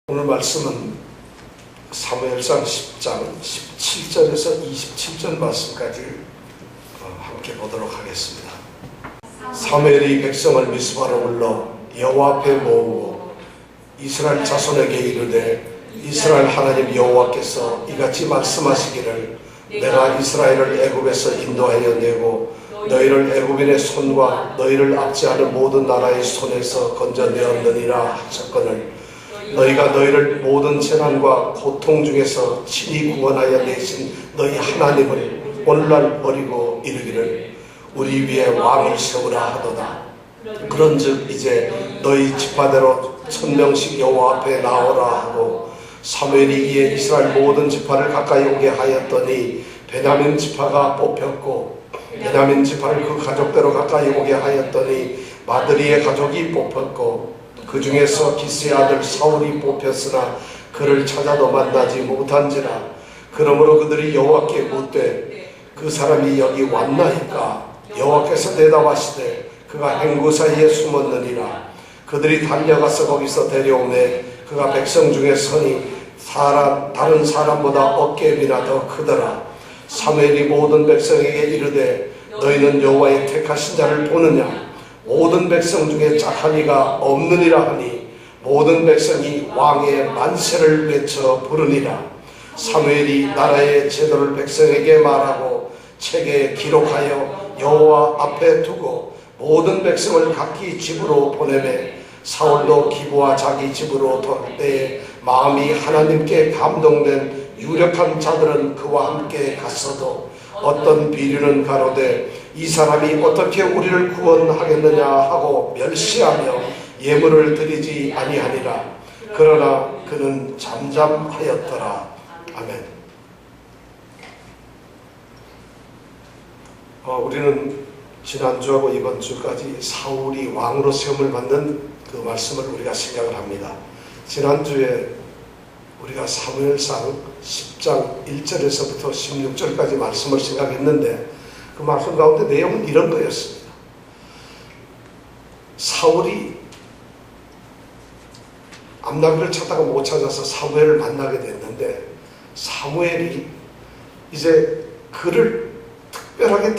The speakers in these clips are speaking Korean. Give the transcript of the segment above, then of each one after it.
오늘 말씀은 사무엘상 10장 17절에서 27절 말씀까지 함께 보도록 하겠습니다. 사무엘이 백성을 미스바로 불러 여호와 앞에 모으고 이스라엘 자손에게 이르되 이스라엘 하나님 여호와께서 이같이 말씀하시기를 내가 이스라엘을 애굽에서 인도하여 내고 너희를 애굽인의 손과 너희를 압제하는 모든 나라의 손에서 건져내었느니라 하셨거늘 너희가 너희를 모든 재난과 고통 중에서 친히 구원하여 내신 너희 하나님을 오늘날 버리고 이르기를 우리 위에 왕을 세우라 하도다. 그런즉 이제 너희 지파대로 1000명씩 여호와 앞에 나오라 하고 사무엘이 이에 이스라엘 모든 지파를 가까이 오게 하였더니 베냐민 지파가 뽑혔고 베냐민 지파를 그 가족대로 가까이 오게 하였더니 마드리의 가족이 뽑혔고 그 중에서 기스의 아들 사울이 뽑혔으나 그를 찾아도 만나지 못한지라. 그러므로 그들이 여호와께 묻되 그 사람이 여기 왔나이까? 여호와께서 대답하시되 그가 행구 사이에 숨었느니라. 그들이 달려가서 거기서 데려오매 그가 백성 중에 서니 다른 사람보다 어깨비나 더 크더라. 사무엘이 모든 백성에게 이르되 너희는 여호와의 택하신 자를 보느냐? 모든 백성 중에 착한 이가 없느니라 하니 모든 백성이 왕의 만세를 외쳐 부르니라. 사무엘이 나라의 제도를 백성에게 말하고 책에 기록하여 여호와 앞에 두고 모든 백성을 각기 집으로 보내매 사울도 기브와 자기 집으로 돌 때에 마음이 하나님께 감동된 유력한 자들은 그와 함께 갔어도 어떤 비류는 가로되 이 사람이 어떻게 우리를 구원하겠느냐 하고 멸시하며 예물을 드리지 아니하니라. 그러나 그는 잠잠하였더라. 아멘. 우리는 지난주하고 이번 주까지 사울이 왕으로 세움을 받는 그 말씀을 우리가 생각을 합니다. 지난주에 우리가 사무엘상 10장 1절에서부터 16절까지 말씀을 생각했는데 그 말씀 가운데 내용은 이런 거였습니다. 사울이 암나기를 찾다가 못 찾아서 사무엘을 만나게 됐는데 사무엘이 이제 그를 특별하게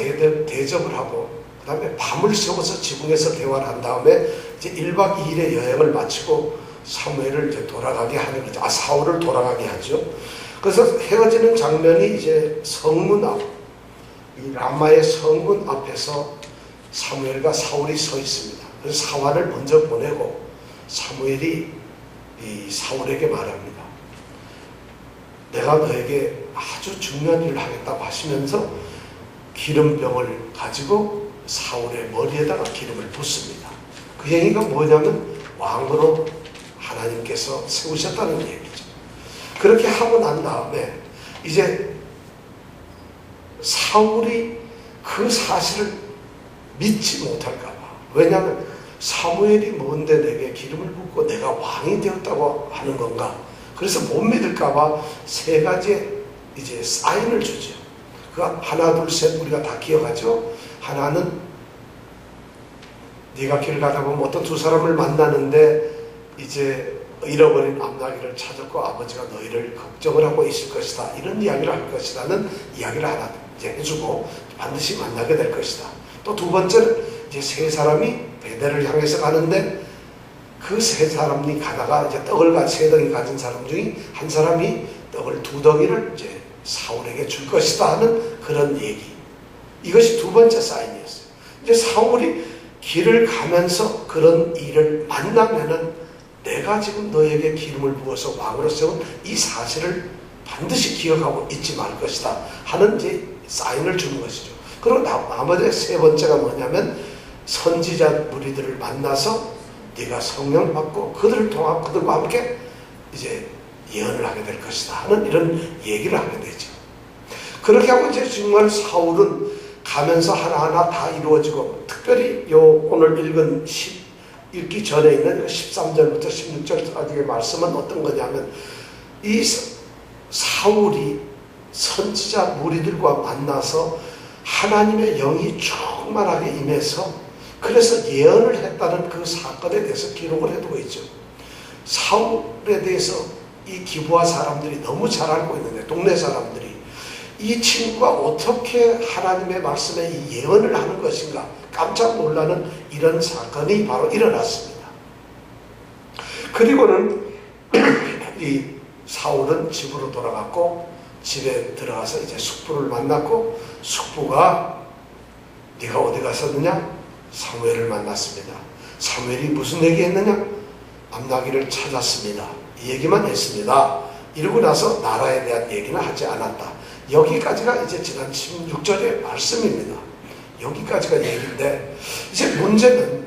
대접을 하고 그 다음에 밤을 새워서 지붕에서 대화를 한 다음에 이제 1박 2일의 여행을 마치고 사무엘을 이제 돌아가게 하는 거죠. 사울을 돌아가게 하죠. 그래서 헤어지는 장면이 이제 성문 앞, 이 라마의 성문 앞에서 사무엘과 사울이 서 있습니다. 그래서 사환을 먼저 보내고 사무엘이 이 사울에게 말합니다. 내가 너에게 아주 중요한 일을 하겠다고 하시면서 기름병을 가지고 사울의 머리에다가 기름을 붓습니다. 그 행위가 뭐냐면 왕으로 하나님께서 세우셨다는 얘기죠. 그렇게 하고 난 다음에 이제 사울이 그 사실을 믿지 못할까봐. 왜냐하면 사무엘이 뭔데 내게 기름을 붓고 내가 왕이 되었다고 하는 건가. 그래서 못 믿을까봐 세 가지의 이제 사인을 주죠. 그가 하나 둘 셋 우리가 다 기억하죠. 하나는 네가 길 가다 보면 어떤 두 사람을 만나는데 이제 잃어버린 암나기를 찾았고 아버지가 너희를 걱정을 하고 있을 것이다. 이런 이야기를 할 것이라는 이야기를 하나 이제 해주고 반드시 만나게 될 것이다. 또 두 번째는 이제 세 사람이 베델을 향해서 가는데 그 세 사람이 가다가 이제 떡을 세 덩이 가진 사람 중에 한 사람이 떡을 2덩이를 이제 사울에게 줄 것이다 하는 그런 얘기. 이것이 두 번째 사인이었어요. 이제 사울이 길을 가면서 그런 일을 만나면은 내가 지금 너에게 기름을 부어서 왕으로 세운 이 사실을 반드시 기억하고 잊지 말 것이다 하는 이제 사인을 주는 것이죠. 그리고 나머지 세 번째가 뭐냐면 선지자 무리들을 만나서 네가 성령을 받고 그들과 함께 이제 예언을 하게 될 것이다 하는 이런 얘기를 하게 되죠. 그렇게 하고 이제 정말 사울은 가면서 하나하나 다 이루어지고 특별히 오늘 읽기 전에 있는 13절부터 16절까지의 말씀은 어떤 거냐면 이 사울이 선지자 무리들과 만나서 하나님의 영이 충만하게 임해서 그래서 예언을 했다는 그 사건에 대해서 기록을 해두고 있죠. 사울에 대해서 이 기브아 사람들이 너무 잘 알고 있는데, 동네 사람들이 이 친구가 어떻게 하나님의 말씀에 이 예언을 하는 것인가 깜짝 놀라는 이런 사건이 바로 일어났습니다. 그리고는 이 사울은 집으로 돌아갔고, 집에 들어가서 이제 숙부를 만났고, 숙부가 네가 어디 갔었느냐? 사무엘을 만났습니다. 사무엘이 무슨 얘기했느냐? 암나귀를 찾았습니다. 이 얘기만 했습니다. 이러고 나서 나라에 대한 얘기는 하지 않았다. 여기까지가 이제 지난 16절의 말씀입니다. 여기까지가 얘기인데, 이제 문제는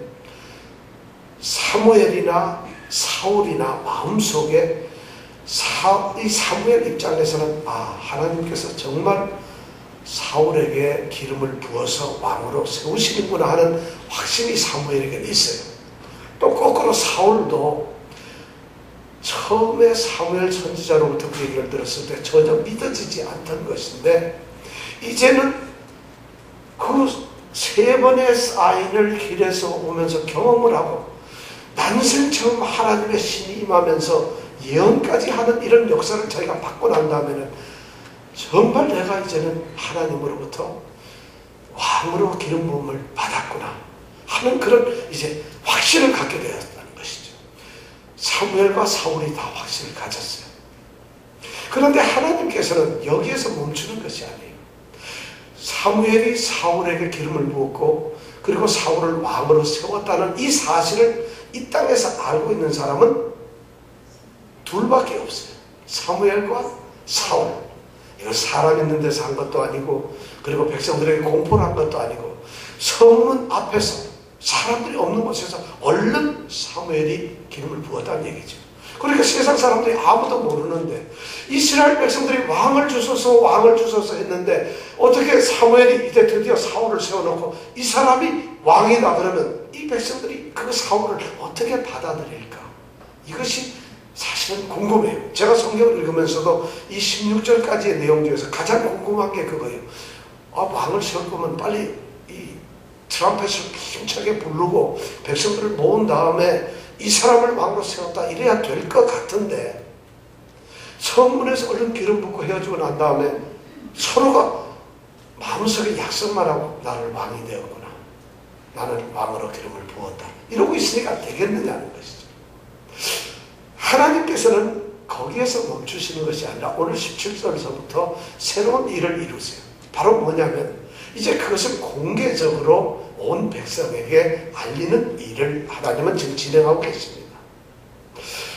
사무엘이나 사울이나 마음속에 이 사무엘 입장에서는 하나님께서 정말 사울에게 기름을 부어서 왕으로 세우시는구나 하는 확신이 사무엘에게 있어요. 또 거꾸로 사울도 처음에 사무엘 선지자로부터 그 얘기를 들었을 때 전혀 믿어지지 않던 것인데, 이제는 그 세 번의 사인을 길에서 오면서 경험을 하고 난생 처음 하나님의 신이 임하면서 예언까지 하는 이런 역사를 자기가 받고 난 다음에는 정말 내가 이제는 하나님으로부터 왕으로 기름 부음을 받았구나 하는 그런 이제 확신을 갖게 되었다는 것이죠. 사무엘과 사울이 다 확신을 가졌어요. 그런데 하나님께서는 여기에서 멈추는 것이 아니에요. 사무엘이 사울에게 기름을 부었고, 그리고 사울을 왕으로 세웠다는 이 사실을 이 땅에서 알고 있는 사람은 둘밖에 없어요. 사무엘과 사울. 이거 사람 있는 데서 한 것도 아니고, 그리고 백성들에게 공포를 한 것도 아니고, 성문 앞에서 사람들이 없는 곳에서 얼른 사무엘이 기름을 부었다는 얘기죠. 그러니까 세상 사람들이 아무도 모르는데, 이스라엘 백성들이 왕을 주소서 했는데, 어떻게 사무엘이 이제 드디어 사울을 세워놓고 이 사람이 왕이다 그러면 이 백성들이 그 사울을 어떻게 받아들일까? 이것이 사실은 궁금해요. 제가 성경을 읽으면서도 이 16절까지의 내용 중에서 가장 궁금한 게 그거예요. 왕을 세울 거면 빨리 이 트럼펫을 힘차게 부르고 백성들을 모은 다음에 이 사람을 왕으로 세웠다 이래야 될 것 같은데, 성문에서 얼른 기름 붓고 헤어지고 난 다음에 서로가 마음속에 약속만 하고 나를 왕이 되었구나, 나는 왕으로 기름을 부었다 이러고 있으니까 되겠느냐는 것이죠. 하나님께서는 거기에서 멈추시는 것이 아니라 오늘 17절에서부터 새로운 일을 이루세요. 바로 뭐냐면 이제 그것을 공개적으로 온 백성에게 알리는 일을 하나님은 지금 진행하고 계십니다.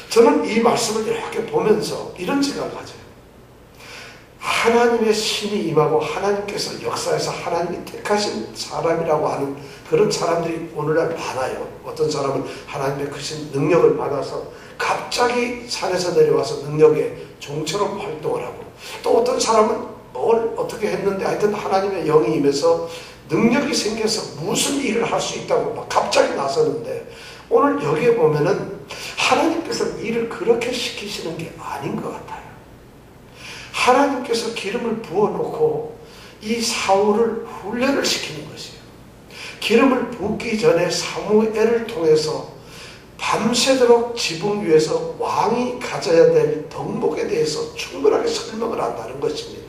저는 이 말씀을 이렇게 보면서 이런 생각을 가져요. 하나님의 신이 임하고 하나님께서 역사에서 하나님이 택하신 사람이라고 하는 그런 사람들이 오늘날 많아요. 어떤 사람은 하나님의 크신 능력을 받아서 갑자기 산에서 내려와서 능력의 종처럼 활동을 하고, 또 어떤 사람은 뭘 어떻게 했는데 하여튼 하나님의 영이 임해서 능력이 생겨서 무슨 일을 할 수 있다고 막 갑자기 나서는데, 오늘 여기에 보면은 하나님께서 일을 그렇게 시키시는 게 아닌 것 같아요. 하나님께서 기름을 부어놓고 이 사울을 훈련을 시키는 것이에요. 기름을 붓기 전에 사무엘을 통해서 밤새도록 지붕 위에서 왕이 가져야 될 덕목에 대해서 충분하게 설명을 한다는 것입니다.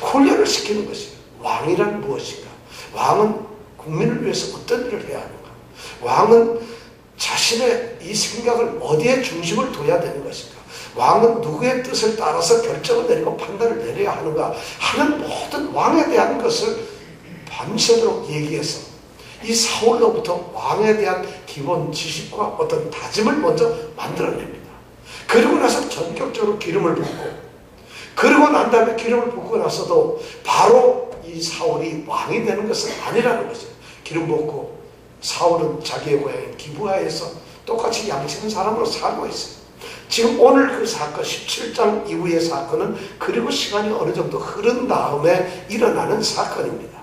훈련을 시키는 것이에요. 왕이란 무엇인가? 왕은 국민을 위해서 어떤 일을 해야 하는가? 왕은 자신의 이 생각을 어디에 중심을 둬야 되는 것인가? 왕은 누구의 뜻을 따라서 결정을 내리고 판단을 내려야 하는가 하는 모든 왕에 대한 것을 밤새도록 얘기해서 이 사울로부터 왕에 대한 기본 지식과 어떤 다짐을 먼저 만들어냅니다. 그리고 나서 전격적으로 기름을 붓고, 그리고 난 다음에 기름을 붓고 나서도 바로 이 사울이 왕이 되는 것은 아니라는 거죠. 기름 붓고 사울은 자기의 고향인 기브아에서 똑같이 양치는 사람으로 살고 있어요. 지금 오늘 그 사건 17장 이후의 사건은 그리고 시간이 어느 정도 흐른 다음에 일어나는 사건입니다.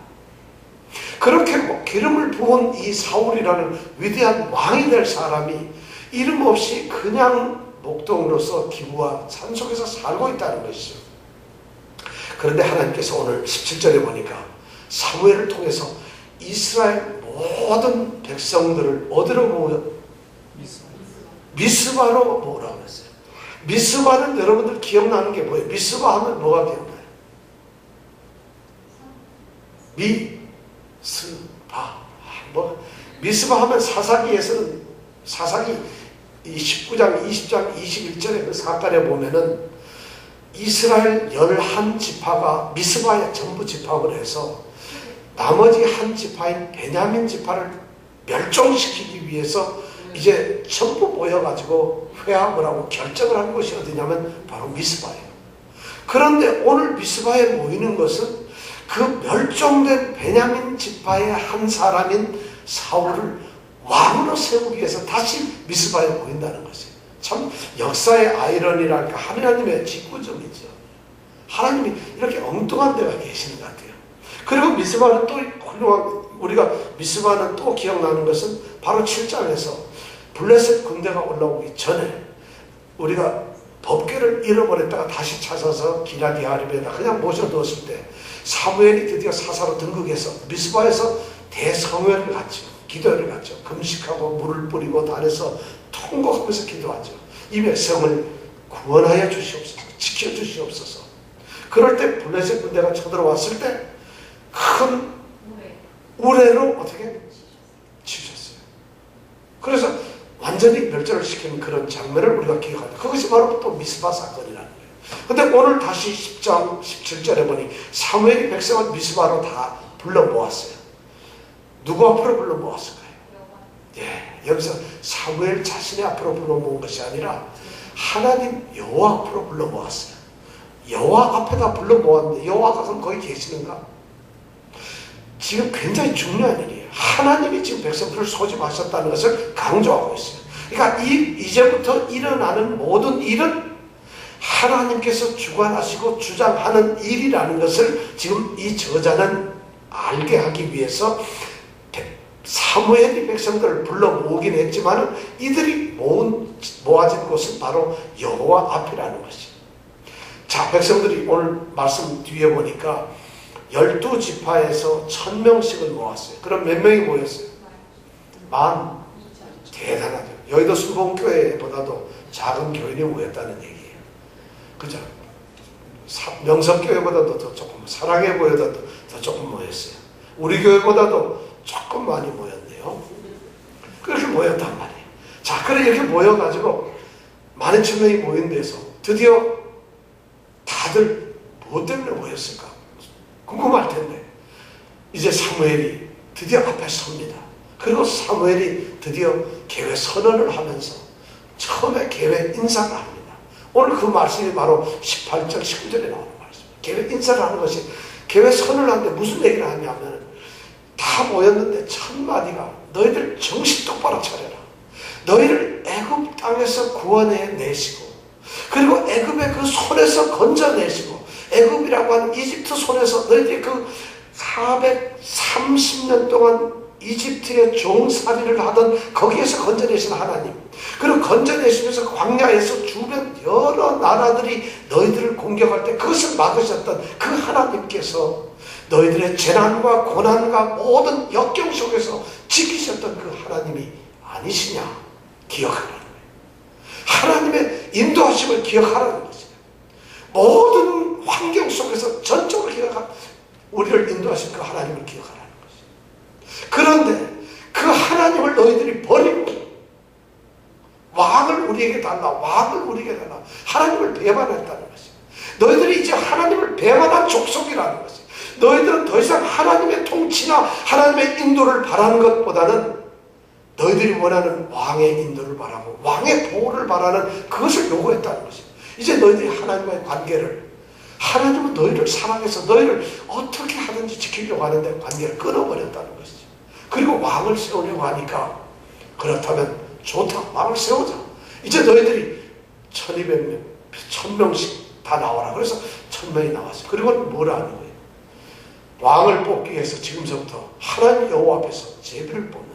그렇게 기름을 부은 이 사울이라는 위대한 왕이 될 사람이 이름 없이 그냥 목동으로서 기브아 산속에서 살고 있다는 것이죠. 그런데 하나님께서 오늘 17절에 보니까 사무엘을 통해서 이스라엘 모든 백성들을 어디로 모여? 미스바로 뭐라고 했어요? 미스바는 여러분들 기억나는 게 뭐예요? 미스바 하면 뭐가 기억나요? 미스바. 미스바 하면 사사기에서는 사사기 19장, 20장, 21절의 그 사건에 보면은 이스라엘 11지파가 미스바에 전부 집합을 해서 나머지 한 지파인 베냐민 지파를 멸종시키기 위해서 이제 전부 모여가지고 회합을 하고 결정을 한 것이 어디냐면 바로 미스바예요. 그런데 오늘 미스바에 모이는 것은 그 멸종된 베냐민 지파의 한 사람인 사울을 왕으로 세우기 위해서 다시 미스바에 모인다는 것이에요. 참 역사의 아이러니랄까, 하나님의 직구점이죠. 하나님이 이렇게 엉뚱한 데가 계시는 것 같아요. 그리고 미스바는 또 훌륭한, 우리가 미스바는 또 기억나는 것은 바로 7장에서 블레셋 군대가 올라오기 전에 우리가 법궤를 잃어버렸다가 다시 찾아서 기럇기아립에다 그냥 모셔두었을 때 사무엘이 드디어 사사로 등극해서 미스바에서 대성회를 갖죠. 기도를 갖죠. 금식하고 물을 뿌리고 단에서 통곡하면서 기도하죠. 이 백성을 구원하여 주시옵소서, 지켜주시옵소서. 그럴 때 블레셋 군대가 쳐들어왔을 때 큰 우레로 어떻게 치셨어요. 그래서 완전히 멸절을 시키는 그런 장면을 우리가 기억합니다. 그것이 바로 또 미스바 사건이라는 거예요. 근데 오늘 다시 10장 17절에 보니 사무엘이 백성을 미스바로 다 불러 모았어요. 누구 앞으로 불러 모았을까요? 예, 여기서 사무엘 자신의 앞으로 불러 모은 것이 아니라 하나님 여호와 앞으로 불러 모았어요. 여호와 앞에다 불러 모았는데 여호와가 그럼 거기 계시는가? 지금 굉장히 중요한 일이에요. 하나님이 지금 백성들을 소집하셨다는 것을 강조하고 있어요. 그러니까 이제부터 일어나는 모든 일은 하나님께서 주관하시고 주장하는 일이라는 것을 지금 이 저자는 알게 하기 위해서 사무엘이 백성들을 불러 모으긴 했지만 이들이 모아진 곳은 바로 여호와 앞이라는 것이에요. 자, 백성들이 오늘 말씀 뒤에 보니까 12지파에서 1000명씩을 모았어요. 그럼 몇 명이 모였어요? 만. 대단하죠. 여의도 순복음교회보다도 작은 교인이 모였다는 얘기예요. 그죠? 명성교회보다도 더 조금, 사랑의 교회보다도 더 조금 모였어요. 우리 교회보다도 조금 많이 모였네요. 그렇게 모였단 말이에요. 자, 그래 이렇게 모여가지고 12,000명이 모인 데서 드디어 다들 뭐 때문에 모였을까? 궁금할 텐데 이제 사무엘이 드디어 앞에 섭니다. 그리고 사무엘이 드디어 계획 선언을 하면서 처음에 계획 인사를 합니다. 오늘 그 말씀이 바로 18절 19절에 나오는 말씀입니다. 계획 인사를 하는 것이, 계획 선언을 하는데 무슨 얘기를 하냐면 다 모였는데 첫 마디가 너희들 정신 똑바로 차려라. 너희를 애굽 땅에서 구원해 내시고 그리고 애굽의 그 손에서 건져내시고 애굽이라고 하는 이집트 손에서 너희들이 그 430년 동안 이집트의 종살이를 하던 거기에서 건져내신 하나님, 그리고 건져내시면서 광야에서 주변 여러 나라들이 너희들을 공격할 때 그것을 막으셨던 그 하나님께서 너희들의 재난과 고난과 모든 역경 속에서 지키셨던 그 하나님이 아니시냐 기억하라는 거예요. 하나님의 인도하심을 기억하라는 것이에요. 모든 환경 속에서 전적으로 우리를 인도하신 그 하나님을 기억하라는 것이에요. 그런데 그 하나님을 너희들이 버리고 왕을 우리에게 달라, 왕을 우리에게 달라, 하나님을 배반했다는 것이에요. 너희들이 이제 하나님을 배반한 족속이라는 것이에요. 너희들은 더 이상 하나님의 통치나 하나님의 인도를 바라는 것보다는 너희들이 원하는 왕의 인도를 바라고 왕의 보호를 바라는 그것을 요구했다는 것이에요. 이제 너희들이 하나님과의 관계를, 하나님은 너희를 사랑해서 너희를 어떻게 하든지 지키려고 하는데 관계를 끊어버렸다는 것이죠. 그리고 왕을 세우려고 하니까 그렇다면 좋다, 왕을 세우자. 이제 너희들이 1200명, 1000명씩 다 나와라. 그래서 1000명이 나왔어요. 그리고 뭐라 하는 거예요? 왕을 뽑기 위해서 지금서부터 하나님 여호와 앞에서 제비를 뽑는다.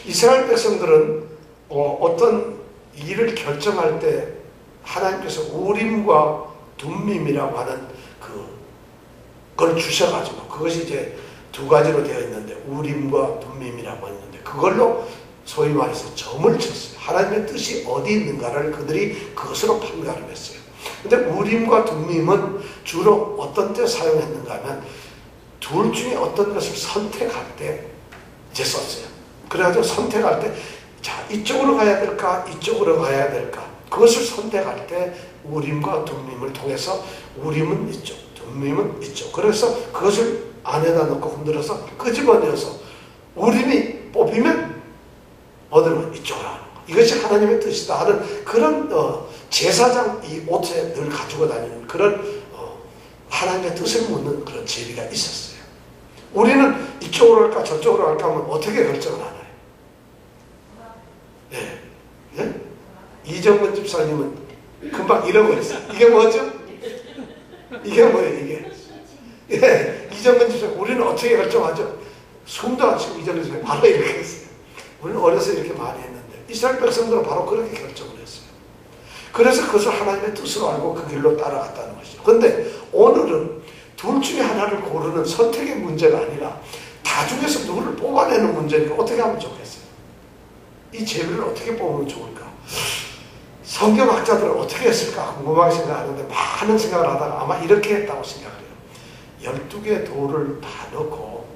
이스라엘 백성들은 어떤 일을 결정할 때 하나님께서 우림과 둠밈이라고 하는 그걸 주셔가지고, 그것이 이제 두 가지로 되어 있는데 우림과 둠밈이라고 했는데 그걸로 소위 말해서 점을 쳤어요. 하나님의 뜻이 어디 있는가를 그들이 그것으로 판가름했어요. 근데 우림과 둠밈은 주로 어떤 때 사용했는가 하면 둘 중에 어떤 것을 선택할 때 이제 썼어요. 그래가지고 선택할 때 자, 이쪽으로 가야 될까 이쪽으로 가야 될까 그것을 선택할 때 우림과 둠밈을 통해서 우림은 이쪽 둠밈은 이쪽 그래서 그것을 안에다 넣고 흔들어서 끄집어내어서 우림이 뽑히면 어디로 이쪽으로 하는 거. 이것이 하나님의 뜻이다 하는 그런 제사장 이 옷에 늘 가지고 다니는 그런 하나님의 뜻을 묻는 그런 제비가 있었어요. 우리는 이쪽으로 할까 저쪽으로 할까 하면 어떻게 결정을 하나요? 네. 네? 이정근 집사님은 금방 잃어버렸어요. 이게 뭐죠? 이게 뭐예요 이게? 예, 이정근 집사님 우리는 어떻게 결정하죠? 숨도 안 쉬고 이정근 집사님 바로 이렇게 했어요. 우리는 어려서 이렇게 많이 했는데 이스라엘 백성들은 바로 그렇게 결정을 했어요. 그래서 그것을 하나님의 뜻으로 알고 그 길로 따라갔다는 것이죠. 그런데 오늘은 둘 중에 하나를 고르는 선택의 문제가 아니라 다 중에서 누구를 뽑아내는 문제니까 어떻게 하면 좋겠어요? 이 제비를 어떻게 뽑으면 좋을까? 성경학자들은 어떻게 했을까 궁금하게 생각하는데 많은 생각을 하다가 아마 이렇게 했다고 생각을 해요. 12개의 돌을 다 넣고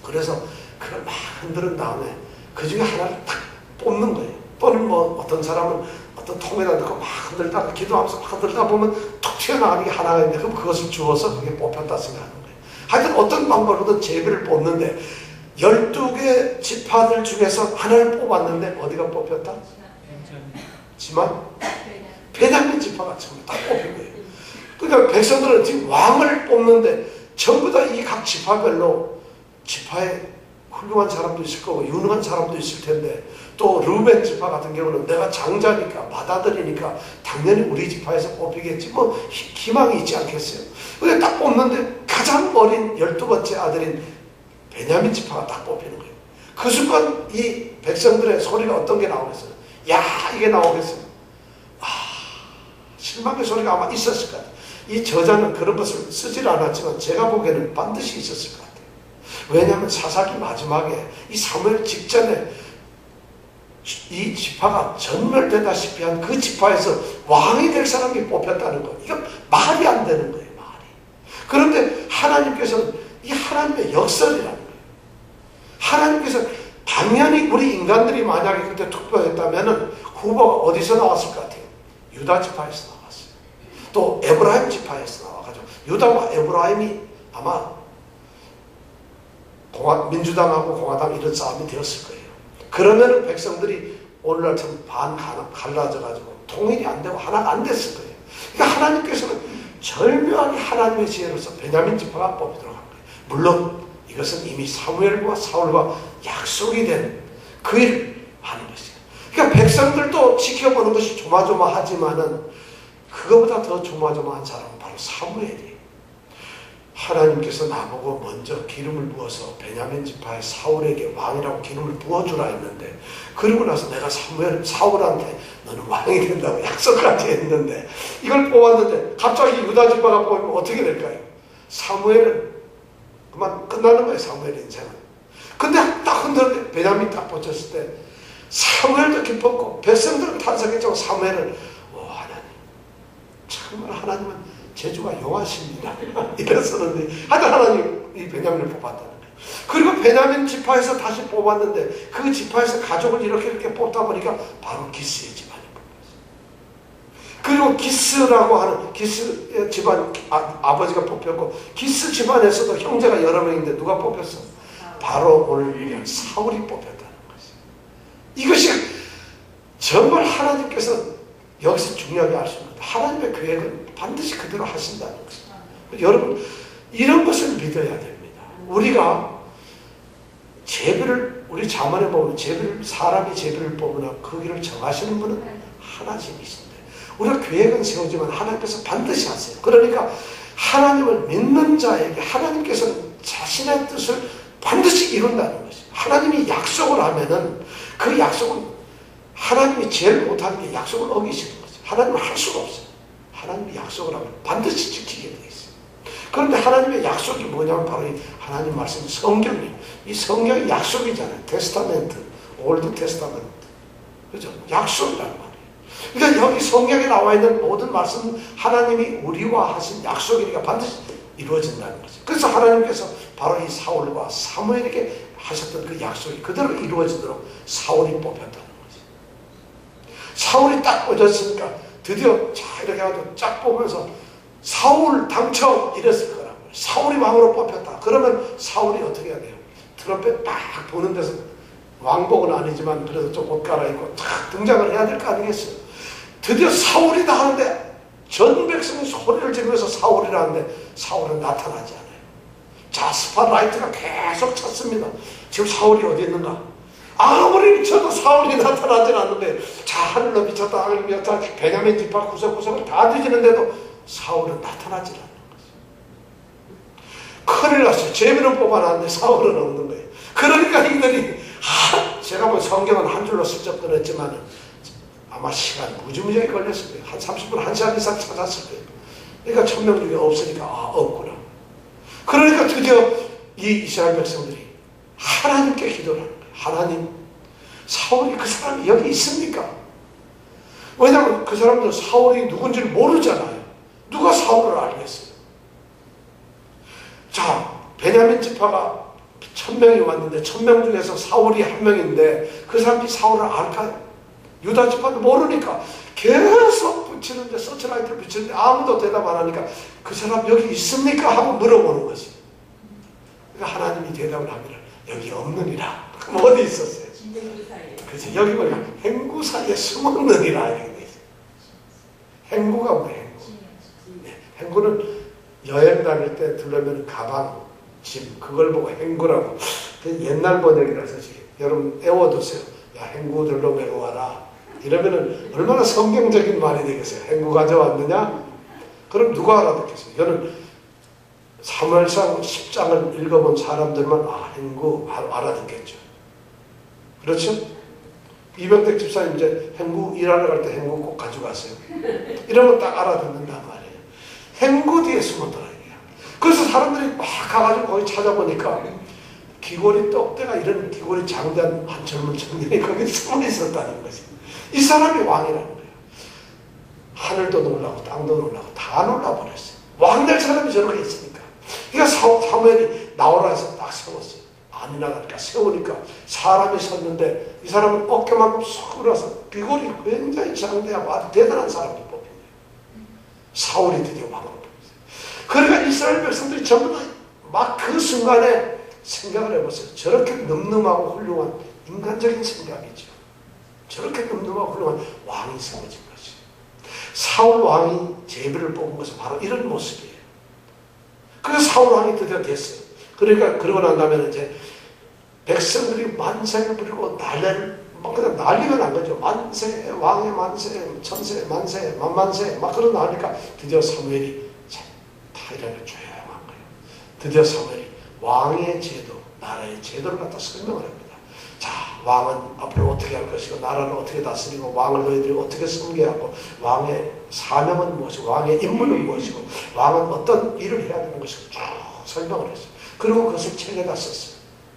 그래서 그걸 막 흔드는 다음에 그 중에 하나를 딱 뽑는 거예요. 또는 뭐 어떤 사람은 어떤 통에다 넣고 막 흔들다가 기도하면서 막 흔들다 보면 툭 튀어나가는 게 하나가 있는데 그럼 그것을 주워서 그게 뽑혔다 생각하는 거예요. 하여튼 어떤 방법으로든 제비를 뽑는데 12개 지파들 중에서 하나를 뽑았는데 어디가 뽑혔다? 지만 베냐민 지파가 전부 다 뽑힌 거예요. 그러니까 백성들은 지금 왕을 뽑는데 전부 다 이 각 지파별로 지파에 훌륭한 사람도 있을 거고 유능한 사람도 있을 텐데 또 르벤 지파 같은 경우는 내가 장자니까 맏아들이니까 당연히 우리 지파에서 뽑히겠지 뭐 희망이 있지 않겠어요. 근데 딱 뽑는데 가장 어린 12번째 아들인 베냐민 지파가 딱 뽑히는 거예요. 그 순간 이 백성들의 소리가 어떤 게 나오겠어요? 야 이게 나오겠어요? 실망의 소리가 아마 있었을 것 같아요. 이 저자는 그런 것을 쓰질 않았지만 제가 보기에는 반드시 있었을 것 같아요. 왜냐하면 사사기 마지막에 이 사무엘 직전에 이 지파가 전멸되다시피 한 그 지파에서 왕이 될 사람이 뽑혔다는 거. 이거 말이 안 되는 거예요. 말이. 그런데 하나님께서는 이 하나님의 역설이라는 거예요. 하나님께서 당연히 우리 인간들이 만약에 그때 투표했다면 후보가 어디서 나왔을 것 같아요? 유다 지파에서 나왔어요. 또 에브라임 지파에서 나와가지고 유다와 에브라임이 아마 민주당하고 공화당 이런 싸움이 되었을 거예요. 그러면은 백성들이 오늘날처럼 반 갈라져가지고 통일이 안 되고 하나가 안 됐을 거예요. 그러니까 하나님께서는 절묘하게 하나님의 지혜로서 베냐민 지파가 뽑히도록 한 거예요. 물론 이것은 이미 사무엘과 사울과 약속이 된 그 일을 하는 것이에요. 그러니까 백성들도 지켜보는 것이 조마조마하지만은 그거보다 더 조마조마한 사람은 바로 사무엘이에요. 하나님께서 나보고 먼저 기름을 부어서 베냐민 지파의 사울에게 왕이라고 기름을 부어주라 했는데 그러고 나서 내가 사울한테 너는 왕이 된다고 약속까지 했는데 이걸 뽑았는데 갑자기 유다 지파가 뽑히면 어떻게 될까요? 사무엘은 그만 끝나는 거예요. 사무엘 인생은. 근데 딱 흔들었는데 베냐민 딱 붙였을 때 사무엘도 기뻤고 백성들은 탄성했지만 사무엘은 하나님 정말 하나님은 제주가 용하십니다. 이랬었는데 하여튼 하나님 이 베냐민을 뽑았다는 거예요. 그리고 베냐민 지파에서 다시 뽑았는데 그 지파에서 가족을 이렇게 뽑다 보니까 바로 기스의 집안이 뽑혔어요. 그리고 기스라고 하는 기스 집안 아버지가 뽑혔고 기스 집안에서도 형제가 여러 명인데 누가 뽑혔어? 바로 오늘 얘기한 사울이 뽑혔다는 것이에요. 이것이 정말 하나님께서 여기서 중요하게 알 수 있는 것. 하나님의 계획은 반드시 그대로 하신다는 것입니다. 여러분 이런 것을 믿어야 됩니다. 우리가 제비를 우리 잠언에 보면 사람이 제비를 뽑으나 그 길을 정하시는 분은 하나님이신데 우리가 계획은 세우지만 하나님께서 반드시 하세요. 그러니까 하나님을 믿는 자에게 하나님께서는 자신의 뜻을 반드시 이룬다는 것이에요. 하나님이 약속을 하면은 그 약속은 하나님이 제일 못하는 게 약속을 어기시는 거죠. 하나님은 할 수가 없어요. 하나님이 약속을 하면 반드시 지키게 되어 있어요. 그런데 하나님의 약속이 뭐냐면 바로 이 하나님 말씀 성경이에요. 이 성경이 약속이잖아요. 테스타멘트, 올드 테스타먼트. 그죠? 약속이란 말이에요. 그러니까 여기 성경에 나와 있는 모든 말씀 하나님이 우리와 하신 약속이니까 반드시 이루어진다는 거죠. 그래서 하나님께서 바로 이 사울과 사무엘에게 하셨던 그 약속이 그대로 이루어지도록 사울이 뽑혔다는 거죠. 사울이 딱 꽂혔으니까 드디어 자 이렇게 해가지고 쫙 뽑으면서 사울 당첨 이랬을 거라고요. 사울이 왕으로 뽑혔다. 그러면 사울이 어떻게 해야 돼요? 트럼펫 딱 보는 데서 왕복은 아니지만 그래도 좀 옷 갈아입고 탁 등장을 해야 될 거 아니겠어요? 드디어 사울이다 하는데 전 백성이 소리를 지르면서 사울이라 하는데 사울은 나타나지 않아요. 자, 스팟라이트가 계속 찾습니다. 지금 사울이 어디 있는가? 아무리 비춰도 사울이 나타나질 않는데 자, 하늘로 비쳤다 하늘로 비쳤다 베냐민 지파 구석구석을 다 뒤지는데도 사울은 나타나질 않는 거죠. 큰일 났어요. 제비는 뽑아놨는데 사울은 없는 거예요. 그러니까 이들이 제가 뭐 성경은 한 줄로 슬쩍 끊었지만 아마 시간 무지무지하게 걸렸을 거예요. 한 30분, 1시간 이상 찾았을 거예요. 그러니까 1000명 중에 없으니까 없구나. 그러니까 드디어 이 이스라엘 백성들이 하나님께 기도를 하는 거예요. 하나님, 사울이 그 사람이 여기 있습니까? 왜냐하면 그 사람들은 사울이 누군지를 모르잖아요. 누가 사울을 알겠어요? 자, 베냐민 지파가 1000명이 왔는데 1000명 중에서 사울이 한 명인데 그 사람이 사울을 알까요? 유다 지파도 모르니까 계속 붙이는데 서치라이트를 붙이는데 아무도 대답 안 하니까 그 사람 여기 있습니까? 하고 물어보는 거지. 그러니까 하나님이 대답을 하기를 여기 없느니라. 그럼 어디 있었어요? 그치, 여기 뭐냐? 행구 사이에 숨었느니라 이렇게 돼 있어요. 행구가 뭐예요? 행구. 네, 행구는 여행 다닐 때 들려면 가방, 짐 그걸 보고 행구라고. 옛날 번역이라서 여러분 애워두세요. 야, 행구들로 메워와라. 이러면은 얼마나 성경적인 말이 되겠어요. 행구 가져왔느냐? 그럼 누가 알아듣겠어요? 저는 사무엘상 10장을 읽어본 사람들만 행구 알아듣겠죠. 그렇죠? 이병택 집사님 이제 행구 일하러 갈 때 행구 꼭 가져가세요. 이러면 딱 알아듣는단 말이에요. 행구 뒤에 숨었더라. 그래서 사람들이 막 가가지고 거기 찾아보니까 귀걸이 떡대가 이런 귀걸이 장대한 한 젊은 청년이 거기 숨어 있었다는 거지. 이 사람이 왕이라는 거예요. 하늘도 놀라고 땅도 놀라고 다 놀라버렸어요. 왕 될 사람이 저렇게 있으니까. 그러니까 사무엘이 나오라 해서 딱 세웠어요. 안 나가니까 세우니까 사람이 섰는데 이 사람은 어깨만큼 쏙 올라서 귀걸이 굉장히 장대하고 아주 대단한 사람이 뽑힌 거예요. 사울이 드디어 왕으로 뽑혔어요. 그러니까 이스라엘 백성들이 전부 다 막 그 순간에 생각을 해보세요. 저렇게 늠름하고 훌륭한 인간적인 생각이죠. 저렇게 늠름하고 훌륭한 왕이 세워진 것이. 사울 왕이 제비를 뽑은 것은 바로 이런 모습이에요. 그래서 사울 왕이 드디어 됐어요. 그러니까 그러고 난 다음에 이제 백성들이 만세를 부리고 난리를 막 그냥 난리가 난 거죠. 만세, 왕의 만세, 천세, 만세, 만만세 막 그런 나니까 드디어 사무엘이 다 이렇게 조용한 거예요. 드디어 사무엘이 왕의 제도, 나라의 제도를 갖다 설명을 합니다. 자, 왕은 앞으로 어떻게 할 것이고 나라를 어떻게 다스리고 왕을 너희들이 어떻게 섬겨하고 왕의 사명은 무엇이고 왕의 임무는 무엇이고 왕은 어떤 일을 해야 되는 것이고 쭉 설명을 했어요. 그리고 그것을 책에다 썼어요.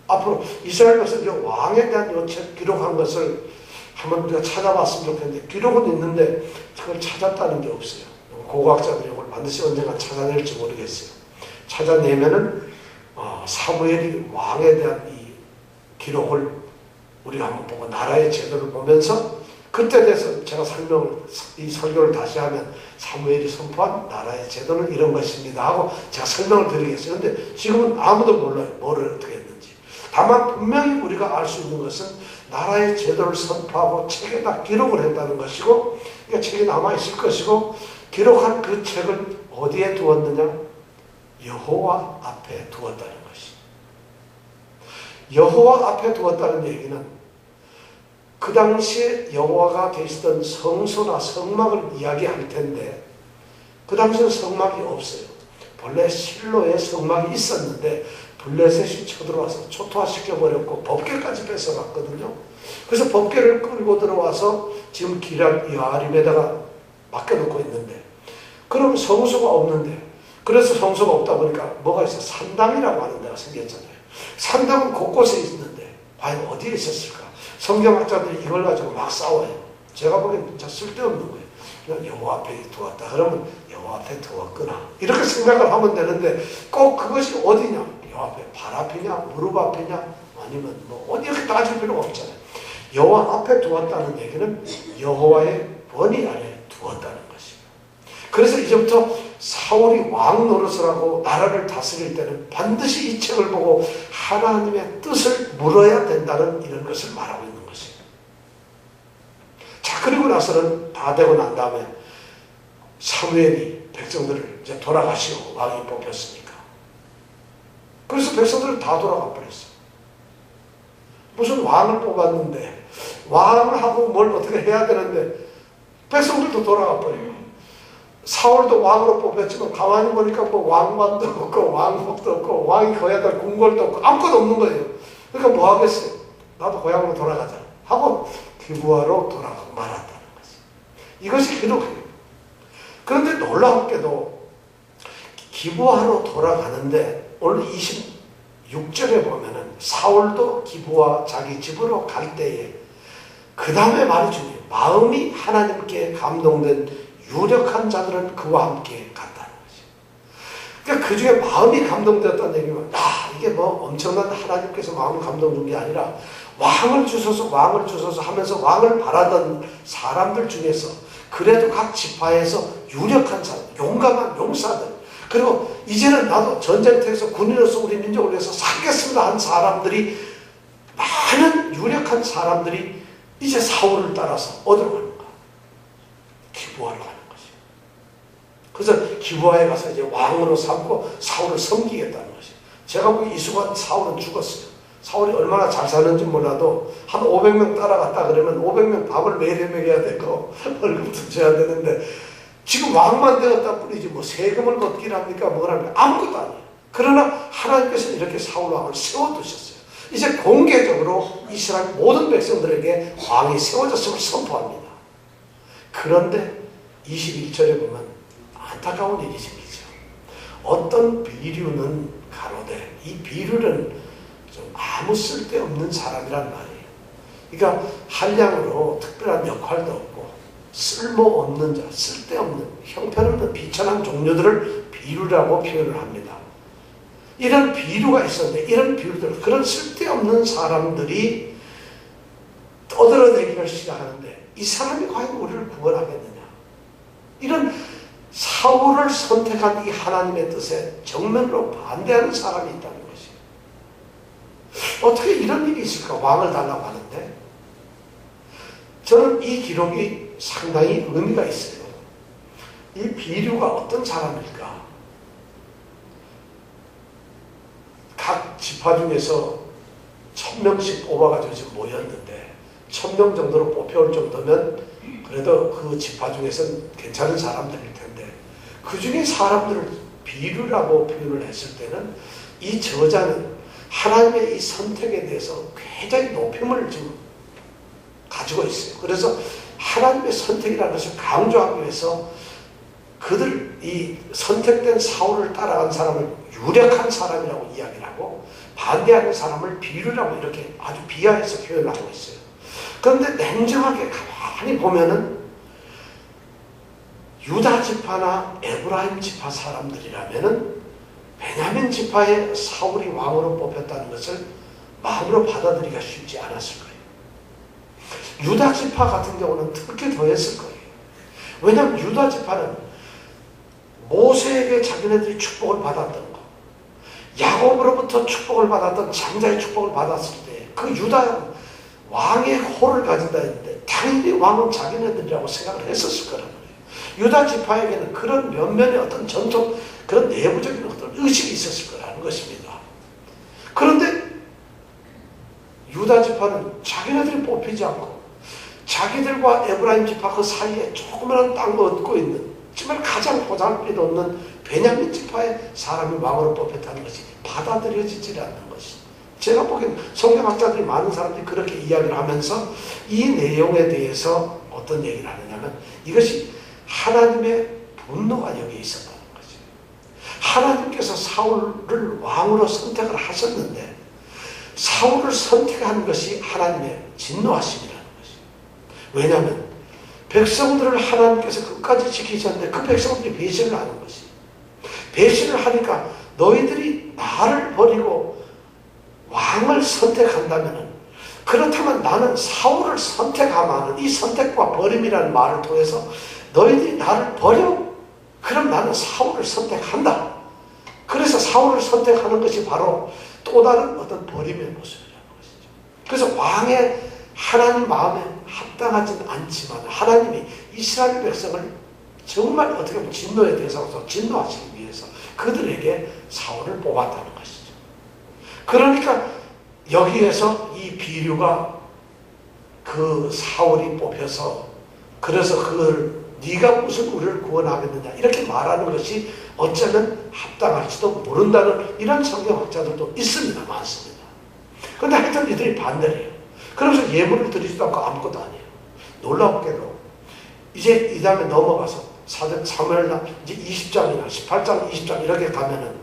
앞으로 이스라엘 백성들이 왕에 대한 요책 기록한 것을 한번 우리가 찾아봤으면 좋겠는데 기록은 있는데 그걸 찾았다는 게 없어요. 고고학자들이 이걸 반드시 언젠가 찾아낼지 모르겠어요. 찾아내면은 사무엘이 왕에 대한 이 기록을 우리가 한번 보고 나라의 제도를 보면서 그때 대해서 제가 이 설교를 다시 하면 사무엘이 선포한 나라의 제도는 이런 것입니다 하고 제가 설명을 드리겠어요. 그런데 지금은 아무도 몰라요. 뭐를 어떻게 했는지. 다만 분명히 우리가 알 수 있는 것은 나라의 제도를 선포하고 책에다 기록을 했다는 것이고 그러니까 책이 남아있을 것이고 기록한 그 책을 어디에 두었느냐? 여호와 앞에 두었다는 것이. 여호와 앞에 두었다는 얘기는 그 당시에 여호와가 계시던 성소나 성막을 이야기할 텐데 그 당시에는 성막이 없어요. 본래 실로에 성막이 있었는데 블레셋이 쳐들어와서 초토화시켜버렸고 법궤까지 뺏어갔거든요. 그래서 법궤를 끌고 들어와서 지금 기럇 여아림에다가 맡겨놓고 있는데 그럼 성소가 없는데 그래서 성소가 없다 보니까 뭐가 있어? 산당이라고 하는 데가 생겼잖아요. 산당은 곳곳에 있는데 과연 어디에 있었을까? 성경학자들이 이걸 가지고 막 싸워요. 제가 보기엔 진짜 쓸데없는 거예요. 그냥 여호와 앞에 두었다. 그러면 여호와 앞에 두었구나. 이렇게 생각을 하면 되는데 꼭 그것이 어디냐? 여호와 앞에 발 앞이냐? 무릎 앞이냐? 아니면 뭐 어디 이렇게 따질 필요가 없잖아요. 여호와 앞에 두었다는 얘기는 여호와의 권위 아래 두었다는 것입니다. 그래서 이제부터 사울이 왕 노릇을 하고 나라를 다스릴 때는 반드시 이 책을 보고 하나님의 뜻을 물어야 된다는 이런 것을 말하고 있는 것입니다. 자, 그리고 나서는 다 되고 난 다음에 사무엘이 백성들을 이제 돌아가시고 왕이 뽑혔으니까. 그래서 백성들은 다 돌아가 버렸어요. 무슨 왕을 뽑았는데 왕을 하고 뭘 어떻게 해야 되는데 백성들도 돌아가 버려요. 사울도 왕으로 뽑혔지만 가만히 보니까 뭐 왕관도 없고 왕복도 없고 왕이 거야 될 궁궐도 없고 아무것도 없는 거예요. 그러니까 뭐 하겠어요? 나도 고향으로 돌아가자 하고 기브아로 돌아가고 말았다는 거지. 이것이 기록이에요. 그런데 놀랍게도 기브아로 돌아가는데 오늘 26절에 보면은 사울도 기브아 자기 집으로 갈 때에 그 다음에 말이 중요해요. 마음이 하나님께 감동된 유력한 자들은 그와 함께 갔다는 거죠. 그러니까 그 중에 마음이 감동되었다는 얘기는 이게 뭐 엄청난 하나님께서 마음을 감동 준 게 아니라 왕을 주소서 하면서 왕을 바라던 사람들 중에서 그래도 각 지파에서 유력한 사람, 용감한 용사들, 그리고 이제는 나도 전쟁터에서 군인으로서 우리 민족을 위해서 살겠습니다 한 사람들이, 많은 유력한 사람들이 이제 사울을 따라서 어디로 가는가? 기브아로 가는 거지. 그래서 기브아에 가서 이제 왕으로 삼고 사울을 섬기겠다는 것이. 제가 보기 이 순간 사울은 죽었어요. 사울이 얼마나 잘 사는지 몰라도 한 500명 따라갔다 그러면 500명 밥을 매일 먹여야 되고 월급도 줘야 되는데 지금 왕만 되었다 뿐이지 뭐 세금을 걷기랍니까 뭐랍니까 아무것도 아니에요. 그러나 하나님께서는 이렇게 사울 왕을 세워두셨어요. 이제 공개적으로 이스라엘 모든 백성들에게 왕이 세워졌음을 선포합니다. 그런데 21절에 보면 안타까운 일이 생기죠. 어떤 비류는 가로되, 이 비류는 좀 아무 쓸데없는 사람이란 말이에요. 그러니까 한량으로 특별한 역할도 없고 쓸모없는 자, 쓸데없는 형편없는 비천한 종류들을 비류라고 표현을 합니다. 이런 비류가 있었는데 이런 비류들, 그런 쓸데없는 사람들이 떠들어대기를 시작하는데 이 사람이 과연 우리를 구원하겠느냐? 이런 사울을 선택한 이 하나님의 뜻에 정면으로 반대하는 사람이 있다는 것이에요. 어떻게 이런 일이 있을까? 왕을 달라고 하는데 저는 이 기록이 상당히 의미가 있어요. 이 비류가 어떤 사람일까? 각 지파 중에서 1000명씩 뽑아가지고 지금 모였는데 1000명 정도로 뽑혀올 정도면 그래도 그 지파 중에서는 괜찮은 사람들일 텐데 그 중에 사람들을 비류라고 표현을 했을 때는 이 저자는 하나님의 이 선택에 대해서 굉장히 높임을 지금 가지고 있어요. 그래서 하나님의 선택이라는 것을 강조하기 위해서 그들, 이 선택된 사울을 따라간 사람을 유력한 사람이라고 이야기를 하고 반대하는 사람을 비류라고 이렇게 아주 비하해서 표현을 하고 있어요. 그런데 냉정하게 가만히 보면은 유다 지파나 에브라임 지파 사람들이라면은 베냐민 지파의 사울이 왕으로 뽑혔다는 것을 마음으로 받아들이기가 쉽지 않았을 거예요. 유다 지파 같은 경우는 특히 더했을 거예요. 왜냐하면 유다 지파는 모세에게 자기네들이 축복을 받았던 거, 야곱으로부터 축복을 받았던 장자의 축복을 받았을 때 그 유다 왕의 호를 가진다 했는데 당연히 왕은 자기네들이라고 생각을 했었을 거란 말이에요. 유다 지파에게는 그런 면면의 어떤 전통, 그런 내부적인 어떤 의식이 있었을 거라는 것입니다. 그런데 유다 지파는 자기네들이 뽑히지 않고 자기들과 에브라임 지파 그 사이에 조그마한 땅을 얻고 있는, 정말 가장 보잘것 없는 베냐민 지파의 사람이 왕으로 뽑혔다는 것이 받아들여지지 않는 것이, 제가 보기엔 성경학자들이 많은 사람들이 그렇게 이야기를 하면서 이 내용에 대해서 어떤 얘기를 하느냐면 이것이 하나님의 분노가 여기에 있었다는 거죠. 하나님께서 사울을 왕으로 선택을 하셨는데 사울을 선택한 것이 하나님의 진노하심이라는 것이에요. 왜냐하면 백성들을 하나님께서 끝까지 지키셨는데 그 백성들이 배신을 하는 것이, 배신을 하니까 너희들이 나를 버리고 왕을 선택한다면, 그렇다면 나는 사울을 선택하면 이 선택과 버림이라는 말을 통해서 너희들이 나를 버려? 그럼 나는 사울을 선택한다. 그래서 사울을 선택하는 것이 바로 또 다른 어떤 버림의 모습이라는 것이죠. 그래서 왕의 하나님 마음에 합당하지는 않지만 하나님이 이스라엘 백성을 정말 어떻게 보면 진노의 대상으로서 진노하시기 위해서 그들에게 사울을 뽑았다는 것이죠. 그러니까 여기에서 이 비류가 그 사울이 뽑혀서, 그래서 그걸 네가 무슨 우리를 구원하겠느냐 이렇게 말하는 것이 어쩌면 합당할지도 모른다는 이런 성경학자들도 있습니다. 많습니다. 그런데 하여튼 이들이 반대를 해요. 그러면서 예물을 드리지도 않고 아무것도 아니에요. 놀랍게도 이제 이 다음에 넘어가서 사무엘나 이제 20장이나 18장, 20장 이렇게 가면은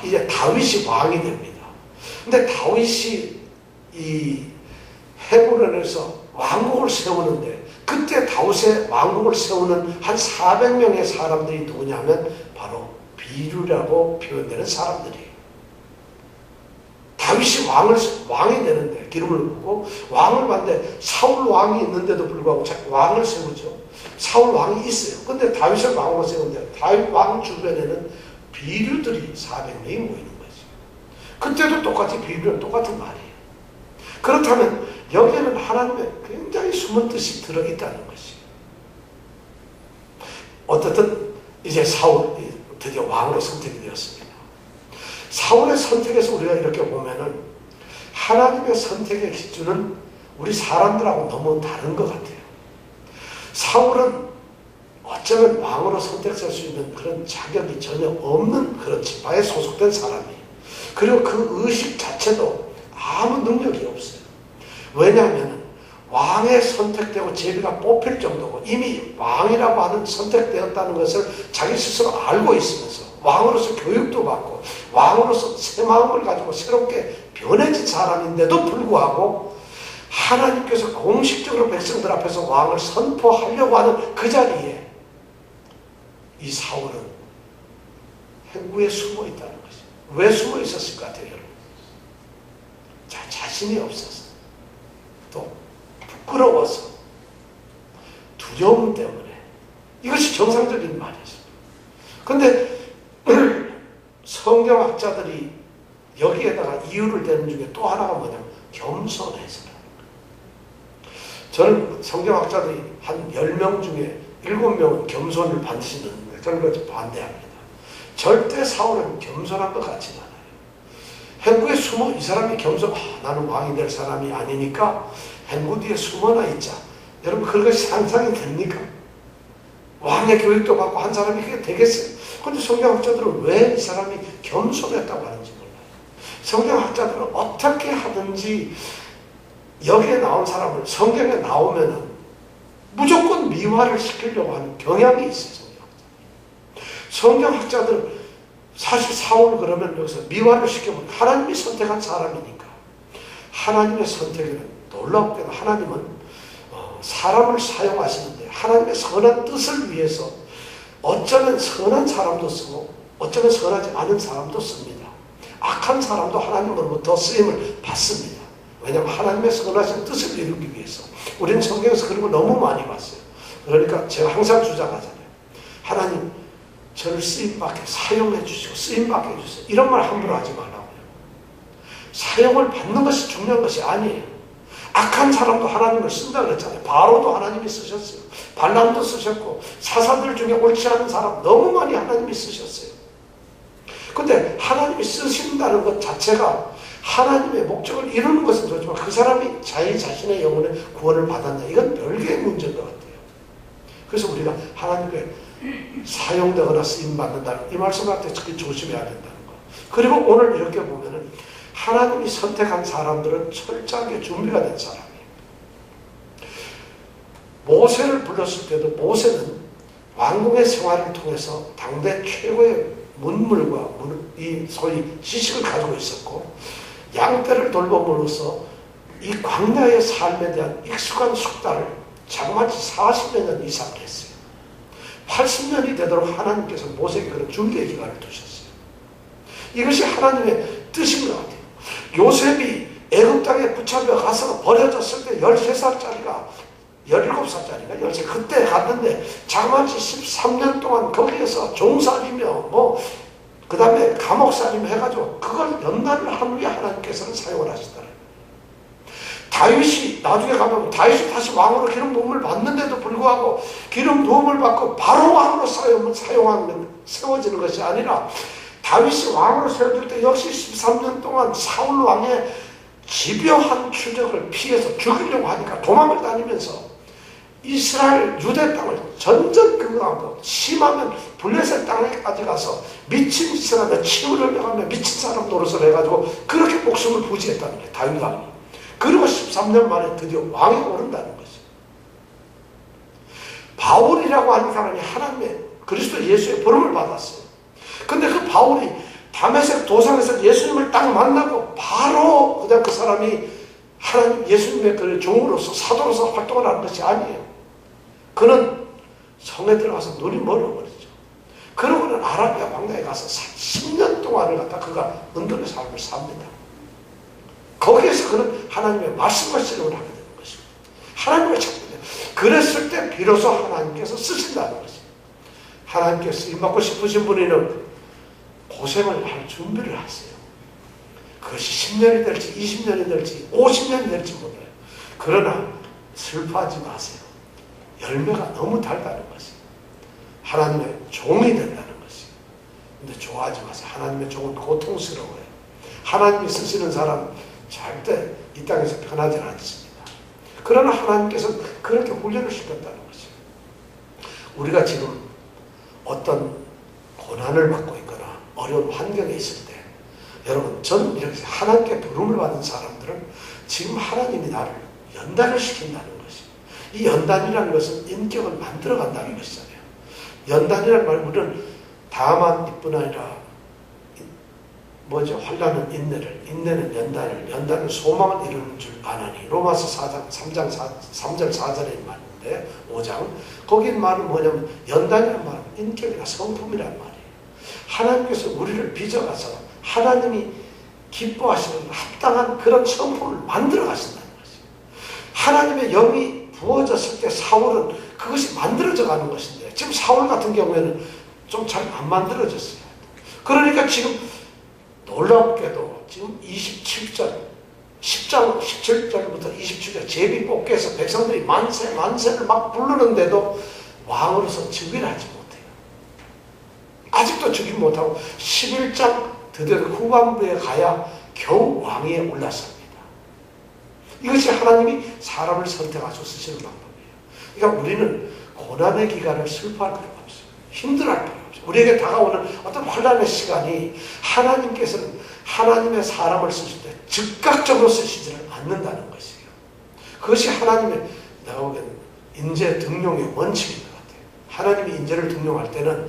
이제 다윗이 왕이 됩니다. 근데 다윗이 이 헤브론에서 왕국을 세우는데, 그때 다윗의 왕국을 세우는 한 400명의 사람들이 누구냐면 바로 비류라고 표현되는 사람들이에요. 다윗이 왕이 되는데 기름을 붓고 왕을 받는데 사울 왕이 있는데도 불구하고 왕을 세우죠. 사울 왕이 있어요. 근데 다윗을 왕으로 세우는데 다윗 왕 주변에는 비류들이 400명이 모이는 거죠. 그때도 똑같이 비류는 똑같은 말이에요. 그렇다면 여기에는 하나님의 굉장히 숨은 뜻이 들어있다는 것이에요. 어떻든 이제 사울이 드디어 왕으로 선택이 되었습니다. 사울의 선택에서 우리가 이렇게 보면은 하나님의 선택의 기준은 우리 사람들하고 너무 다른 것 같아요. 사울은 어쩌면 왕으로 선택할 수 있는 그런 자격이 전혀 없는 그런 지파에 소속된 사람이에요. 그리고 그 의식 자체도 아무 능력이 없어요. 왜냐하면 왕에 선택되고 제비가 뽑힐 정도고 이미 왕이라고 하는 선택되었다는 것을 자기 스스로 알고 있으면서 왕으로서 교육도 받고 왕으로서 새 마음을 가지고 새롭게 변해진 사람인데도 불구하고 하나님께서 공식적으로 백성들 앞에서 왕을 선포하려고 하는 그 자리에 이 사울은 행구에 숨어 있다는 것이죠. 왜 숨어 있었을 것 같아요, 여러분? 자신이 없어서, 또 부끄러워서, 두려움 때문에. 이것이 정상적인 말이었습니다. 그런데 성경학자들이 여기에다가 이유를 대는 중에 또 하나가 뭐냐면 겸손해서라는 거예요. 저는 성경학자들이 한 10명 중에 7명은 겸손을 반드시 넣는데 저는 그것을 반대합니다. 절대 사울은 겸손한 것 같지는 않아요. 행구에 숨어 이 사람이 나는 왕이 될 사람이 아니니까 행구 뒤에 숨어나 있자. 여러분 그것이 상상이 됩니까? 왕의 교육도 받고 한 사람이 그게 되겠어요? 그런데 성경학자들은 왜 이 사람이 겸손했다고 하는지 몰라요. 성경학자들은 어떻게 하든지 여기에 나온 사람을 성경에 나오면은 무조건 미화를 시키려고 하는 경향이 있어요. 성경학자들은 사실 사울 그러면 여기서 미화를 시켜보면 하나님이 선택한 사람이니까 하나님의 선택에는 놀랍게도 하나님은 사람을 사용하시는데 하나님의 선한 뜻을 위해서 어쩌면 선한 사람도 쓰고 어쩌면 선하지 않은 사람도 씁니다. 악한 사람도 하나님으로부터 쓰임을 받습니다. 왜냐하면 하나님의 선하신 뜻을 이루기 위해서. 우리는 성경에서 그런 걸 너무 많이 봤어요. 그러니까 제가 항상 주장하잖아요. 하나님 저를 쓰임받게 사용해 주시고 쓰임받게 해주세요. 이런 말 함부로 하지 말라고요. 사용을 받는 것이 중요한 것이 아니에요. 악한 사람도 하나님을 쓴다 그랬잖아요. 바로도 하나님이 쓰셨어요. 발람도 쓰셨고 사사들 중에 옳지 않은 사람 너무 많이 하나님이 쓰셨어요. 근데 하나님이 쓰신다는 것 자체가 하나님의 목적을 이루는 것은 좋지만 그 사람이 자신의 영혼의 구원을 받았냐 이건 별개의 문제인 것 같아요. 그래서 우리가 하나님께 사용되거나 쓰임받는다는 이 말씀할 때 특히 조심해야 된다는 거. 그리고 오늘 이렇게 보면은 하나님이 선택한 사람들은 철저하게 준비가 된 사람이에요. 모세를 불렀을 때도 모세는 왕궁의 생활을 통해서 당대 최고의 문물과 이 소위 지식을 가지고 있었고 양떼를 돌봄으로써 이 광야의 삶에 대한 익숙한 숙달을 자그마치 40여 년 이상 했어요. 80년이 되도록 하나님께서 모세에게 그런 준비의 기간을 두셨어요. 이것이 하나님의 뜻인 것 같아요. 요셉이 애굽 땅에 붙잡혀 가서 버려졌을 때 13살짜리가 17살짜리가 13, 그때 갔는데 자그마치 13년 동안 거기에서 종살이며 그 다음에 감옥살이며 해가지고 그걸 연단을 한 후에 하나님께서는 사용을 하시더라고요. 다윗이 나중에 가면 다윗이 다시 왕으로 기름 부음을 받는데도 불구하고 기름 부음을 받고 바로 왕으로 사용하면 세워지는 것이 아니라 다윗이 왕으로 세워질 때 역시 13년 동안 사울 왕의 집요한 추적을 피해서 죽이려고 하니까 도망을 다니면서 이스라엘 유대 땅을 전전 그거하고 심하면 블레셋 땅에까지 가서 미친 짓을 하며 침을 흘려가며 미친 사람 노릇을 해가지고 그렇게 목숨을 부지했다는 게 다윗 왕이. 그리고 13년 만에 드디어 왕이 오른다는 거죠. 바울이라고 하는 사람이 하나님의 그리스도 예수의 부름을 받았어요. 근데 그 바울이 다메섹 도상에서 예수님을 딱 만나고 바로 그냥 그 사람이 하나님 예수님의 그 종으로서 사도로서 활동을 하는 것이 아니에요. 그는 성에 들어가서 눈이 멀어버리죠. 그러고는 아라비아 광야에 가서 10년 동안을 갖다 그가 은둔의 삶을 삽니다. 거기에서 그는 하나님의 말씀을 실험을 하게 되는 것입니다. 하나님을 찾게 돼요. 그랬을 때 비로소 하나님께서 쓰신다는 것입니다. 하나님께서 쓰임받고 싶으신 분이는 고생을 할 준비를 하세요. 그것이 10년이 될지 20년이 될지 50년이 될지 몰라요. 그러나 슬퍼하지 마세요. 열매가 너무 달다는 것이 하나님의 종이 된다는 것이. 근데 좋아하지 마세요. 하나님의 종은 고통스러워요. 하나님이 쓰시는 사람 절대 이 땅에서 편하지 않습니다. 그러나 하나님께서는 그렇게 훈련을 시켰다는 것이에요. 우리가 지금 어떤 고난을 받고 있거나 어려운 환경에 있을 때 여러분 저는 이렇게 하나님께 부름을 받은 사람들은 지금 하나님이 나를 연단을 시킨다는 것이에요. 이 연단이라는 것은 인격을 만들어간다는 것이잖아요. 연단이라는 말 우리는 다만 이뿐 아니라 환난은 인내를, 인내는 연단을, 연단은 소망을 이루는 줄 아나니. 로마서 4장 3절 4절의 말인데 5장 거기 말은 뭐냐면 연단이라는 말은 인격이나 성품이란 말이에요. 하나님께서 우리를 빚어가서 하나님이 기뻐하시는 합당한 그런 성품을 만들어 가신다는 것이에요. 하나님의 영이 부어졌을 때 사울은 그것이 만들어져 가는 것인데 지금 사울 같은 경우에는 좀 잘 안 만들어졌어요. 그러니까 지금 놀랍게도 지금 27절 10장 17절부터 27절 제비 뽑기에서 백성들이 만세를 막 부르는데도 왕으로서 즉위를 하지 못해요. 아직도 즉위 못하고 11장 드디어 후반부에 가야 겨우 왕위에 올랐습니다. 이것이 하나님이 사람을 선택하셔서 쓰시는 방법이에요. 그러니까 우리는 고난의 기간을 슬퍼할 필요가 없어요. 힘들어할 필요가 없어요. 우리에게 다가오는 어떤 환난의 시간이 하나님께서는 하나님의 사람을 쓰실 때 즉각적으로 쓰시지를 않는다는 것이에요. 그것이 하나님의 내가 보기에는 인재 등용의 원칙인 것 같아요. 하나님이 인재를 등용할 때는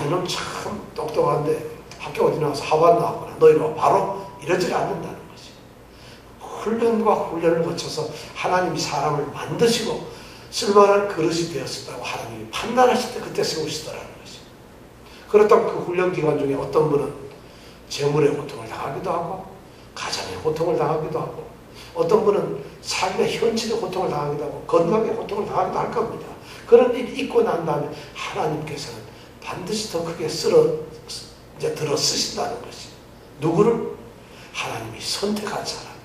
이놈 참 똑똑한데 학교 어디 나와서 하원 나왔구나. 너 이리 와. 바로 이러지 않는다는 것이에요. 훈련과 훈련을 거쳐서 하나님이 사람을 만드시고 쓸만한 그릇이 되었다고 하나님이 판단하실 때 그때 세우시더라는 것이에요. 그렇다면 그 훈련 기간 중에 어떤 분은 재물의 고통을 당하기도 하고 가정의 고통을 당하기도 하고 어떤 분은 삶의 현실의 고통을 당하기도 하고 건강의 고통을 당하기도 할 겁니다. 그런 일이 있고 난 다음에 하나님께서는 반드시 더 크게 들어 쓰신다는 것이 누구를? 하나님이 선택한 사람이에요.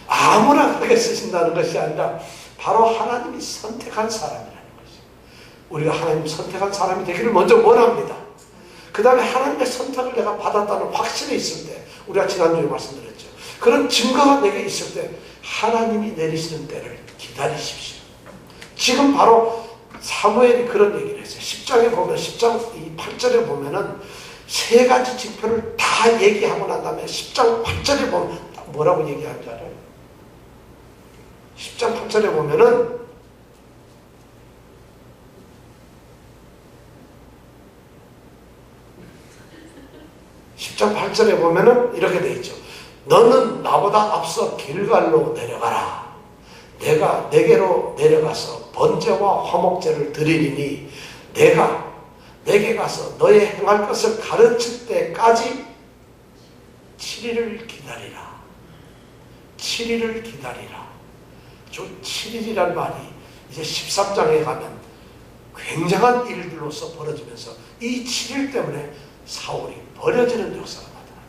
아무나 그렇게 쓰신다는 것이 아니라 바로 하나님이 선택한 사람이라는 것이에요. 우리가 하나님 선택한 사람이 되기를 먼저 원합니다. 그 다음에 하나님의 선택을 내가 받았다는 확신이 있을 때 우리가 지난주에 말씀드렸죠. 그런 증거가 내게 있을 때 하나님이 내리시는 때를 기다리십시오. 지금 바로 사무엘이 그런 얘기를 했어요. 10장에 보면 10장 8절에 보면은 세 가지 징표를 다 얘기하고 난 다음에 10장 8절에 보면 뭐라고 얘기하는 줄 알아요? 10장 8절에 보면은 이렇게 돼 있죠. 너는 나보다 앞서 길갈로 내려가라. 내가 내게로 내려가서 번제와 화목제를 드리리니 내가 내게 가서 너의 행할 것을 가르칠 때까지 7일을 기다리라. 7일을 기다리라. 저 7일이란 말이 이제 13장에 가면 굉장한 일들로서 벌어지면서 이 7일 때문에 사울이 버려지는 역사가 나타납니다.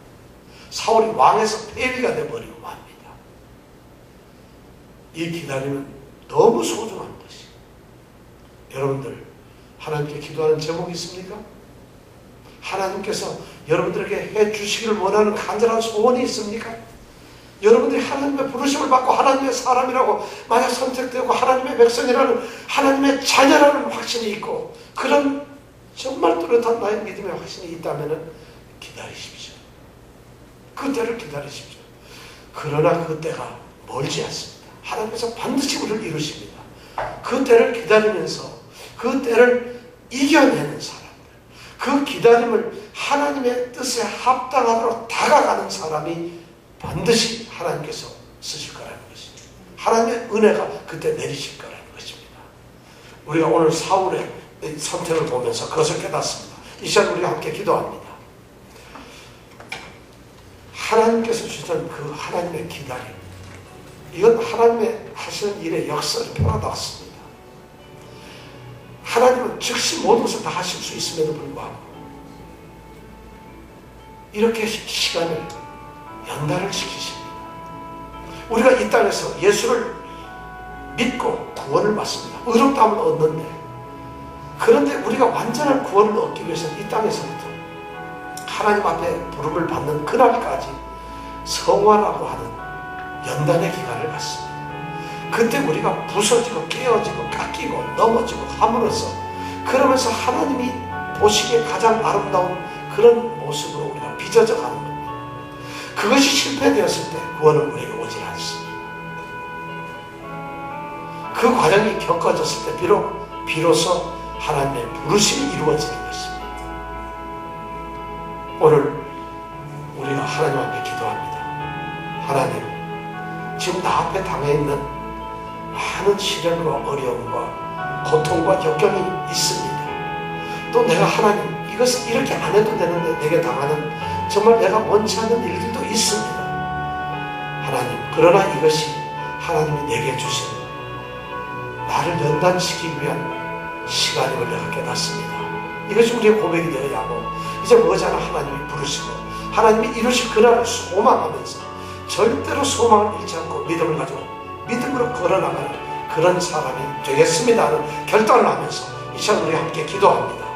사울이 왕에서 폐위가 되어버리고 맙니다. 이 기다림은 너무 소중한 것이. 여러분들 하나님께 기도하는 제목이 있습니까? 하나님께서 여러분들에게 해주시기를 원하는 간절한 소원이 있습니까? 여러분들이 하나님의 부르심을 받고 하나님의 사람이라고 만약 선택되고 하나님의 백성이라는 하나님의 자녀라는 확신이 있고 그런 정말 뚜렷한 나의 믿음의 확신이 있다면 기다리십시오. 그 때를 기다리십시오. 그러나 그 때가 멀지 않습니다. 하나님께서 반드시 우리를 이루십니다. 그 때를 기다리면서 그 때를 이겨내는 사람들, 그 기다림을 하나님의 뜻에 합당하도록 다가가는 사람이 반드시 하나님께서 쓰실 거라는 것입니다. 하나님의 은혜가 그때 내리실 거라는 것입니다. 우리가 오늘 사울의 선택을 보면서 그것을 깨닫습니다. 이 시간 우리가 함께 기도합니다. 하나님께서 주시던 그 하나님의 기다림, 이건 하나님의 하시는 일의 역사를 펴나왔습니다. 하나님은 즉시 모든 것을 다 하실 수 있음에도 불구하고 이렇게 시간을 연단을 시키십니다. 우리가 이 땅에서 예수를 믿고 구원을 받습니다. 의롭다함을 얻는데, 그런데 우리가 완전한 구원을 얻기 위해서는 이 땅에서부터 하나님 앞에 부름을 받는 그날까지 성화라고 하는 연단의 기간을 갖습니다. 그때 우리가 부서지고 깨어지고 깎이고 넘어지고 함으로써 그러면서 하나님이 보시기에 가장 아름다운 그런 모습으로 우리가 빚어져 가는 겁니다. 그것이 실패되었을 때 구원은 우리에게 오질 않습니다. 그 과정이 겪어졌을 때 비로소 하나님의 부르심이 이루어지는 것입니다. 오늘 우리가 하나님 앞에 기도합니다. 하나님, 지금 나 앞에 당해 있는 많은 시련과 어려움과 고통과 역경이 있습니다. 또 내가 하나님, 이것을 이렇게 안 해도 되는데 내게 당하는 정말 내가 원치 않는 일들도 있습니다. 하나님, 그러나 이것이 하나님이 내게 주신 나를 연단시키기 위한 시간임을 내가 깨닫습니다. 이것이 우리의 고백이 되어야 하고, 이제 머지않아 하나님이 부르시고 하나님이 이루실 그날을 소망하면서 절대로 소망을 잃지 않고 믿음을 가지고 믿음으로 걸어나가는 그런 사람이 되겠습니다 하는 결단을 하면서 이 시간 우리 함께 기도합니다.